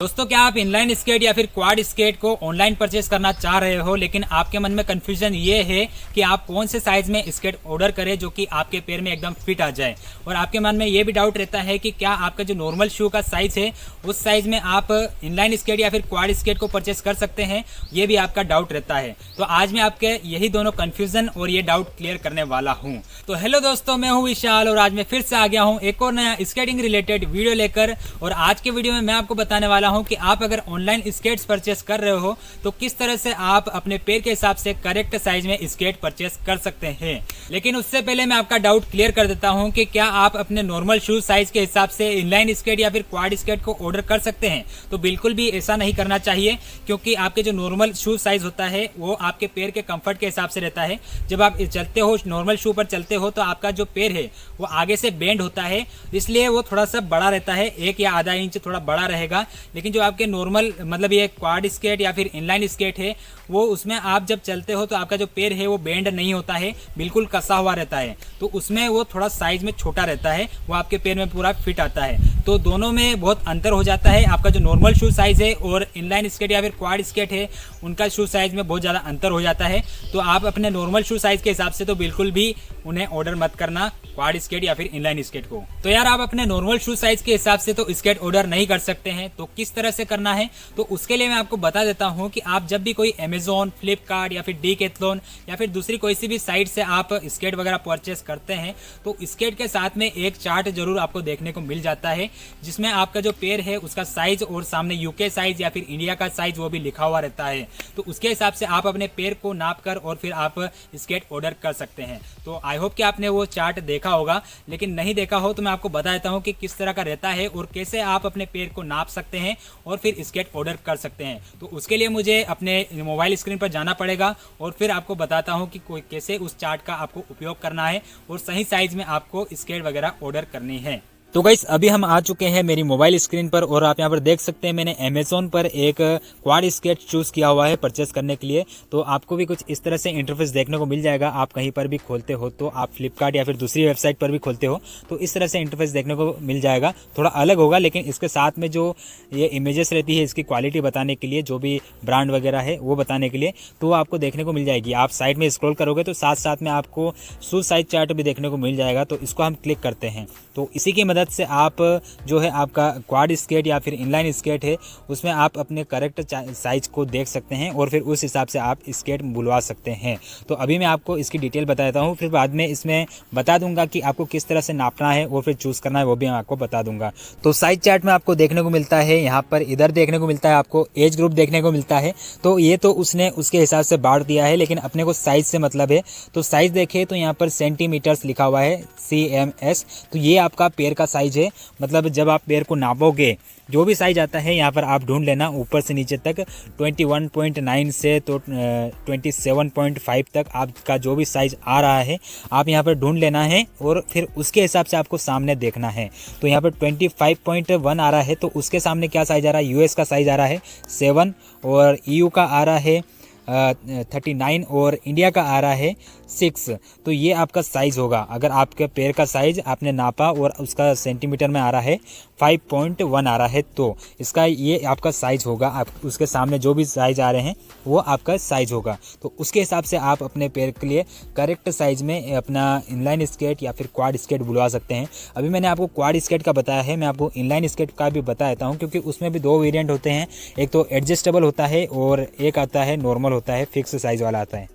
दोस्तों, क्या आप इनलाइन स्केट या फिर क्वाड स्केट को ऑनलाइन परचेस करना चाह रहे हो, लेकिन आपके मन में कंफ्यूजन ये है कि आप कौन से साइज में स्केट ऑर्डर करें जो कि आपके पैर में एकदम फिट आ जाए। और आपके मन में ये भी डाउट रहता है कि क्या आपका जो नॉर्मल शू का साइज है उस साइज में आप इनलाइन स्केट या फिर क्वाड स्केट को परचेस कर सकते हैं, ये भी आपका डाउट रहता है। तो आज मैं आपके यही दोनों कंफ्यूजन और ये डाउट क्लियर करने वाला हूँ। तो हेलो दोस्तों, मैं हूँ विशाल और आज मैं फिर से आ गया हूँ एक और नया स्केटिंग रिलेटेड वीडियो लेकर। और आज के वीडियो में मैं आपको बताने वाला हूं कि आप अगर ऑनलाइन स्केट्स परचेस कर रहे हो तो किस तरह से आप अपने पैर के हिसाब से करेक्ट साइज में स्केट परचेस कर सकते हैं। लेकिन उससे पहले मैं आपका डाउट क्लियर कर देता हूं कि क्या आप अपने नॉर्मल शूज साइज के हिसाब से इनलाइन स्केट या फिर क्वाड स्केट को ऑर्डर कर सकते हैं। तो बिल्कुल भी ऐसा नहीं करना चाहिए, क्योंकि आपके जो नॉर्मल शूज साइज होता है वो आपके पैर के कंफर्ट के हिसाब से रहता है। जब आप चलते हो, नॉर्मल शू पर चलते हो, तो आपका जो पैर है वो आगे से बेंड होता है, इसलिए वो थोड़ा सा बड़ा रहता है, 1 या आधा इंच थोड़ा बड़ा रहेगा। लेकिन जो आपके नॉर्मल मतलब ये क्वाड स्केट या फिर इनलाइन स्केट है वो उसमें आप जब चलते हो तो आपका जो पैर है वो बेंड नहीं होता है, बिल्कुल कसा हुआ रहता है। तो उसमें वो थोड़ा साइज में छोटा रहता है, वो आपके पैर में पूरा फिट आता है। तो दोनों में बहुत अंतर हो जाता है। आपका जो नॉर्मल शू साइज है और इनलाइन स्केट या फिर क्वाड स्केट है उनका शू साइज में बहुत ज़्यादा अंतर हो जाता है। तो आप अपने नॉर्मल शू साइज के हिसाब से तो बिल्कुल भी उन्हें ऑर्डर मत करना, क्वाड स्केट या फिर इनलाइन स्केट को। तो यार, आप अपने नॉर्मल शू साइज के हिसाब से तो स्केट ऑर्डर नहीं कर सकते हैं। तो किस तरह से करना है, तो उसके लिए मैं आपको बता देता हूं कि आप जब भी कोई अमेजोन, फ्लिपकार्ट या फिर डीकैथलॉन या फिर दूसरी कोई सी भी साइट से आप स्केट वगैरह परचेस करते हैं तो स्केट के साथ में एक चार्ट जरूर आपको देखने को मिल जाता है, जिसमें आपका जो पैर है उसका साइज और सामने यूके साइज या फिर इंडिया का साइज वो भी लिखा हुआ रहता है। तो उसके हिसाब से आप अपने पैर को नाप कर और फिर आप स्केट ऑर्डर कर सकते हैं। तो आई होप कि आपने वो चार्ट देखा होगा, लेकिन नहीं देखा हो तो मैं आपको बता देता हूं कि किस तरह का रहता है और कैसे आप अपने पैर को नाप सकते हैं और फिर स्केट ऑर्डर कर सकते हैं। तो उसके लिए मुझे अपने मोबाइल स्क्रीन पर जाना पड़ेगा और फिर आपको बताता हूं कि कोई कैसे उस चार्ट का आपको उपयोग करना है और सही साइज में आपको स्केट वगैरह ऑर्डर करनी है। तो गाइस, अभी हम आ चुके हैं मेरी मोबाइल स्क्रीन पर और आप यहाँ पर देख सकते हैं मैंने अमेजोन पर एक क्वाड स्केट चूज़ किया हुआ है परचेस करने के लिए। तो आपको भी कुछ इस तरह से इंटरफेस देखने को मिल जाएगा। आप कहीं पर भी खोलते हो तो आप फ्लिपकार्ट या फिर दूसरी वेबसाइट पर भी खोलते हो तो इस तरह से इंटरफेस देखने को मिल जाएगा। थोड़ा अलग होगा, लेकिन इसके साथ में जो ये इमेजेस रहती है इसकी क्वालिटी बताने के लिए, जो भी ब्रांड वगैरह है वो बताने के लिए, तो वो आपको देखने को मिल जाएगी। आप साइड में स्क्रॉल करोगे तो साथ साथ में आपको शूज साइज चार्ट भी देखने को मिल जाएगा। तो इसको हम क्लिक करते हैं तो इसी की मदद से आप जो है आपका क्वाड स्केट या फिर इनलाइन स्केट है उसमें आप अपने करेक्ट साइज को देख सकते हैं और फिर उस हिसाब से आप स्केट बुलवा सकते हैं। तो अभी मैं आपको इसकी डिटेल बता देता हूँ, फिर बाद में इसमें बता दूंगा कि आपको किस तरह से नापना है और फिर चूज़ करना है, वो भी मैं आपको बता दूंगा। तो साइज चार्ट में आपको देखने को मिलता है, यहाँ पर इधर देखने को मिलता है आपको एज ग्रुप देखने को मिलता है। तो ये तो उसने उसके हिसाब से बांट दिया है, लेकिन अपने को साइज से मतलब है। तो साइज देखें तो यहाँ पर सेंटीमीटर्स लिखा हुआ है, CMS। तो ये आपका पैर का साइज है। मतलब जब आप पैर को नापोगे जो भी साइज आता है यहाँ पर आप ढूंढ लेना ऊपर से नीचे तक, 21.9 से तो 27.5 तक आपका जो भी साइज आ रहा है आप यहाँ पर ढूंढ लेना है और फिर उसके हिसाब से आपको सामने देखना है। तो यहाँ पर 25.1 आ रहा है, तो उसके सामने क्या साइज आ रहा है, US का साइज आ रहा है 7 और EU का आ रहा है 39 और इंडिया का आ रहा है 6। तो ये आपका साइज होगा। अगर आपके पैर का साइज आपने नापा और उसका सेंटीमीटर में आ रहा है 5.1 आ रहा है तो इसका ये आपका साइज होगा। आप उसके सामने जो भी साइज आ रहे हैं वो आपका साइज होगा। तो उसके हिसाब से आप अपने पैर के लिए करेक्ट साइज में अपना इनलाइन स्केट या फिर क्वाड स्केट बुलवा सकते हैं। अभी मैंने आपको क्वाड स्केट का बताया है, मैं आपको इनलाइन स्केट का भी बता देता हूँ, क्योंकि उसमें भी 2 वेरिएंट होते हैं। एक तो एडजस्टेबल होता है और एक आता है नॉर्मल होता है, फिक्स साइज वाला आता है।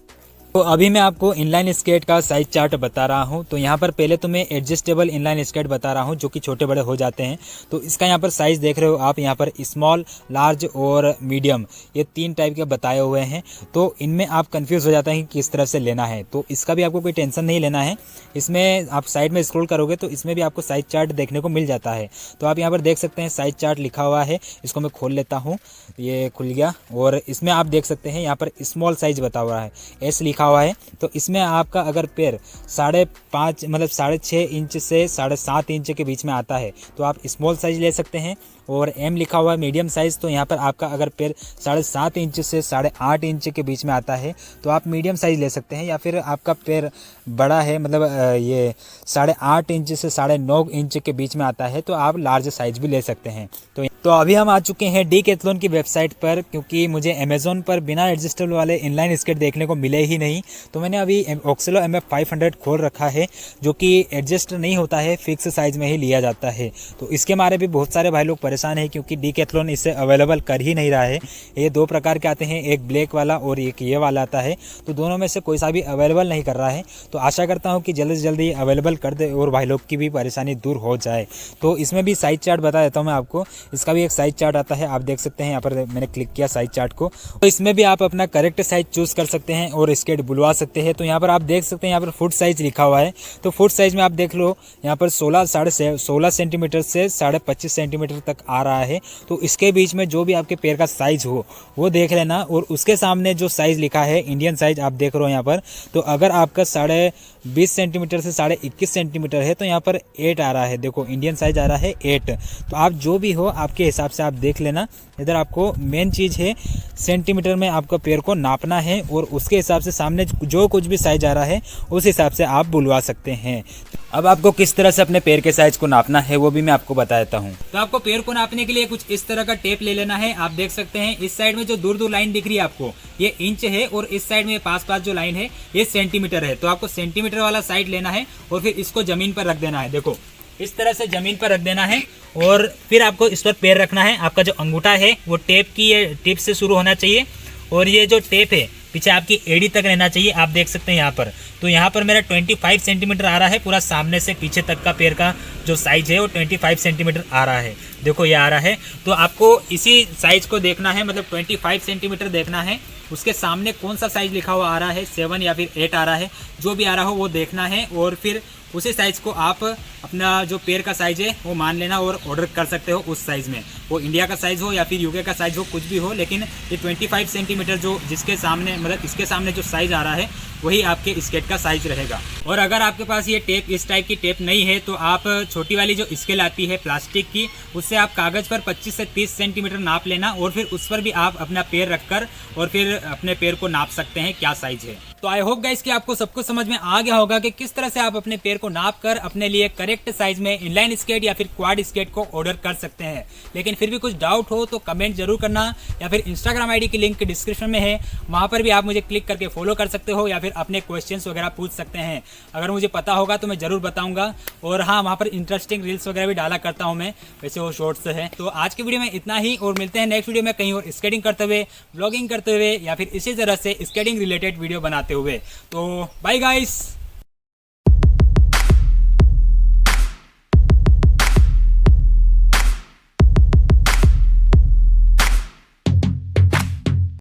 तो अभी मैं आपको इनलाइन स्केट का साइज चार्ट बता रहा हूं। तो यहाँ पर पहले तो मैं एडजस्टेबल इनलाइन स्केट बता रहा हूं, जो कि छोटे बड़े हो जाते हैं। तो इसका यहाँ पर साइज देख रहे हो आप, यहाँ पर स्मॉल, लार्ज और मीडियम, ये 3 टाइप के बताए हुए हैं। तो इनमें आप कंफ्यूज हो जाते हैं कि किस तरह से लेना है। तो इसका भी आपको कोई टेंशन नहीं लेना है। इसमें आप साइड में स्क्रॉल करोगे तो इसमें भी आपको साइज चार्ट देखने को मिल जाता है। तो आप यहाँ पर देख सकते हैं साइज चार्ट लिखा हुआ है, इसको मैं खोल लेता हूँ, ये खुल गया। और इसमें आप देख सकते हैं यहाँ पर स्मॉल साइज बता हुआ है, S लिखा हुआ है। तो इसमें आपका अगर पैर 5.5 मतलब 6.5 इंच से 7.5 इंच के बीच में आता है तो आप स्मॉल साइज ले सकते हैं। और M लिखा हुआ है मीडियम साइज़। तो यहाँ पर आपका अगर पैर 7.5 इंच से 8.5 इंच के बीच में आता है तो आप मीडियम साइज़ ले सकते हैं, या फिर आपका पैर बड़ा है मतलब ये 8.5 इंच से 9.5 इंच के बीच में आता है तो आप लार्ज साइज़ भी ले सकते हैं। तो अभी हम आ चुके हैं डीकैथलॉन की वेबसाइट पर, क्योंकि मुझे अमेज़ॉन पर बिना एडजस्टेबल वाले इनलाइन स्केट देखने को मिले ही नहीं। तो मैंने अभी ऑक्सेलो MF500 खोल रखा है, जो कि एडजस्ट नहीं होता है, फिक्स साइज़ में ही लिया जाता है। तो इसके मारे भी बहुत सारे भाई लोग परेशान हैं, क्योंकि डीकैथलॉन इसे अवेलेबल कर ही नहीं रहा है। ये 2 प्रकार के आते हैं, एक ब्लैक वाला और एक ये वाला आता है, तो दोनों में से कोई सा भी अवेलेबल नहीं कर रहा है। तो आशा करता हूँ कि जल्दी से जल्दी अवेलेबल कर दे और भाई लोग की भी परेशानी दूर हो जाए। तो इसमें भी साइज चार्ट बता देता हूँ मैं आपको। इसका भी एक साइज चार्ट आता है, आप देख सकते हैं। यहाँ पर मैंने क्लिक किया साइज चार्ट को, तो इसमें भी आप अपना करेक्ट साइज चूज कर सकते हैं और स्केट बुलवा सकते हैं। तो यहाँ पर आप देख सकते हैं, यहाँ पर फुट साइज लिखा हुआ है। तो फुट साइज में आप देख लो, यहाँ पर 16 सेंटीमीटर से 25.5 सेंटीमीटर तक आ रहा है। तो इसके बीच में जो भी आपके पैर का साइज हो वो देख लेना, और उसके सामने जो साइज लिखा है इंडियन साइज आप देख रहे हो यहाँ पर। तो अगर आपका 20.5 सेंटीमीटर से 21.5 सेंटीमीटर है तो यहाँ पर 8 आ रहा है। देखो इंडियन साइज आ रहा है 8। तो आप जो भी हो आपके हिसाब से आप देख लेना। इधर आपको मेन चीज़ है सेंटीमीटर में आपका पैर को नापना है, और उसके हिसाब से सामने जो कुछ भी साइज आ रहा है उस हिसाब से आप बुलवा सकते हैं। अब आपको किस तरह से अपने पैर के साइज को नापना है वो भी मैं आपको बता देता हूँ। तो आपको पैर को नापने के लिए कुछ इस तरह का टेप ले लेना है। आप देख सकते हैं इस साइड में जो दूर दूर लाइन दिख रही है आपको, ये इंच है, और इस साइड में पास पास जो लाइन है ये सेंटीमीटर है। तो आपको सेंटीमीटर वाला साइड लेना है और फिर इसको जमीन पर रख देना है। देखो इस तरह से जमीन पर रख देना है, और फिर आपको इस पर पैर रखना है। आपका जो अंगूठा है वो टेप की टिप से शुरू होना चाहिए, और ये जो टेप है पीछे आपकी एड़ी तक रहना चाहिए। आप देख सकते हैं यहाँ पर, तो यहाँ पर मेरा 25 सेंटीमीटर आ रहा है। पूरा सामने से पीछे तक का पैर का जो साइज है वो 25 सेंटीमीटर आ रहा है। देखो ये आ रहा है। तो आपको इसी साइज को देखना है, मतलब 25 सेंटीमीटर देखना है। उसके सामने कौन सा साइज लिखा हुआ आ रहा है, 7 या फिर 8 आ रहा है, जो भी आ रहा हो वो देखना है, और फिर उसी साइज को आप अपना जो पैर का साइज है वो मान लेना और ऑर्डर कर सकते हो उस साइज में। वो इंडिया का साइज हो या फिर यूके का साइज हो, कुछ भी हो, लेकिन ये 25 सेंटीमीटर जो जिसके सामने मतलब इसके सामने जो साइज आ रहा है वही आपके स्केट का साइज रहेगा। और अगर आपके पास ये टेप इस टाइप की टेप नहीं है तो आप छोटी वाली जो स्केल आती है प्लास्टिक की, उससे आप कागज पर 25 से 30 सेंटीमीटर नाप लेना, और फिर उस पर भी आप अपना पैर रखकर और फिर अपने पैर को नाप सकते हैं क्या साइज है। तो आई होप गाइस कि आपको सब कुछ समझ में आ गया होगा कि किस तरह से आप अपने पैर को नाप कर अपने लिए करेक्ट साइज में इनलाइन स्केट या फिर क्वाड स्केट को ऑर्डर कर सकते हैं। लेकिन फिर भी कुछ डाउट हो तो कमेंट जरूर करना, या फिर इंस्टाग्राम आईडी की लिंक डिस्क्रिप्शन में है, वहां पर भी आप मुझे क्लिक करके फॉलो कर सकते हो, या फिर अपने क्वेश्चंस वगैरह पूछ सकते हैं। अगर मुझे पता होगा तो मैं जरूर बताऊंगा। और हाँ, वहाँ पर इंटरेस्टिंग रील्स वगैरह भी डाला करता हूँ मैं, वैसे वो शॉर्ट्स है। तो आज की वीडियो में इतना ही, और मिलते हैं नेक्स्ट वीडियो में कहीं और स्केटिंग करते हुए, ब्लॉगिंग करते हुए, या फिर इसी तरह से स्केटिंग रिलेटेड वीडियो बनाते हुए। तो बाय गाइस।